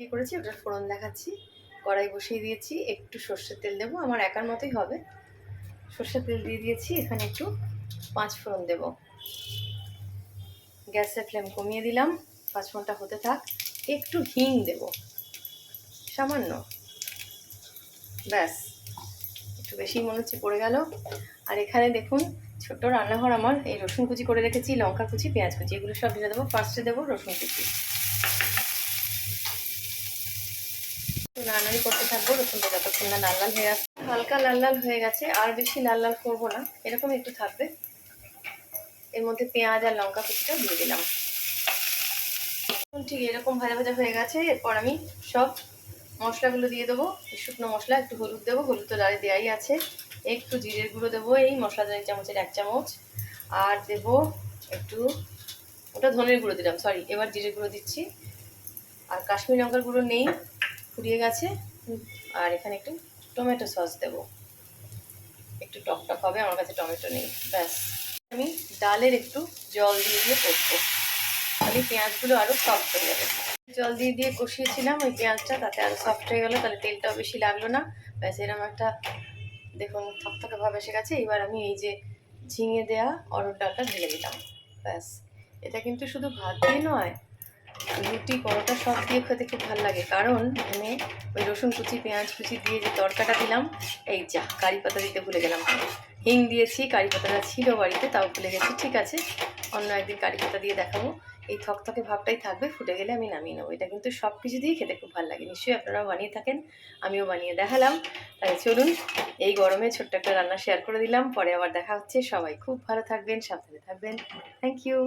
কি করেছি ওটার ফোড়ন দেখাচ্ছি। কড়াই বসিয়ে দিয়েছি, একটু সর্ষের তেল দেবো, আমার একার মতোই হবে। সর্ষের তেল দিয়ে দিয়েছি, এখানে একটু 5 ফোড়ন দেবো। গ্যাসের ফ্লেম কমিয়ে দিলাম, 5 ফোড়নটা হতে থাক। একটু হিং দেব সামান্য, ব্যাস। একটু বেশি মনে হচ্ছে পড়ে গেল। আর এখানে দেখুন ছোট্ট রান্নাঘর আমার, এই রসুন কুচি করে রেখেছি, লঙ্কা কুচি, পেঁয়াজ কুচি, এগুলো সব ঢেলে দেবো। ফার্স্টে দেবো রসুন কুচি, নাড়ানাড়ি করতে থাকবো রসুনটা যতক্ষণ না লাল লাল হয়ে আসছে। হালকা লাল লাল হয়ে গেছে, আর বেশি লাল লাল করবো না, এরকম একটু থাকবে। এর মধ্যে পেঁয়াজ আর লঙ্কা কুচিটা দিয়ে দিলাম। ঠিক এরকম ভাজা ভাজা হয়ে গেছে। এরপর আমি সব মশলাগুলো দিয়ে দেবো। শুকনো মশলা, একটু হলুদ দেবো, হলুদ তো ডালে দেওয়াই আছে। একটু জিরের গুঁড়ো দেবো, এই মশলা 1 চামচ। আর দেবো একটু, ওটা ধনের গুঁড়ো দিলাম, সরি, এবার জিরের গুঁড়ো দিচ্ছি। আর কাশ্মীরি লঙ্কার গুঁড়ো নেই, ফুরিয়ে গেছে। আর এখানে একটু টমেটো সস দেবো, একটু টক টক হবে, আমার কাছে টমেটো নেই, ব্যাস। আমি ডালের একটু জল দিয়ে দিয়ে করবো, তাহলে পেঁয়াজগুলো আরও সফট হয়ে যাবে। জল দিয়ে দিয়ে কষিয়েছিলাম ওই পেঁয়াজটা, তাতে আরও সফট হয়ে গেলো, তাহলে তেলটাও বেশি লাগলো না। ব্যাস, এরকম একটা দেখুন থকথকে ভাব এসে গেছে। এবার আমি এই যে ঝিঙে দেওয়া অরহর ডালটা ঢেলে দিলাম, ব্যাস। এটা কিন্তু শুধু ভাত দিয়ে নয়, রুটি পরোটা সব দিয়ে খেতে খুব ভালো লাগে। কারণ এখানে ওই রসুন কুচি পেঁয়াজ কুচি দিয়ে যে তরকাটা দিলাম, এই যা কারি পাতা দিতে ভুলে গেলাম, হিং দিয়েছি, কারি পাতাটা ছিল বাড়িতে, তাও ভুলে গেছি। ঠিক আছে, অন্য একদিন কারি পাতা দিয়ে দেখাবো। এই থকথকে ভাবটাই থাকবে, ফুটে গেলে আমি নামিয়ে নেবো। এটা কিন্তু সব কিছু দিয়ে খেতে খুব ভালো লাগে, নিশ্চয়ই আপনারাও বানিয়ে থাকেন, আমিও বানিয়ে দেখালাম। তাই চলুন, এই গরমে ছোট্ট একটা রান্না শেয়ার করে দিলাম। পরে আবার দেখা হচ্ছে। সবাই খুব ভালো থাকবেন, সাবধানে থাকবেন। Thank you.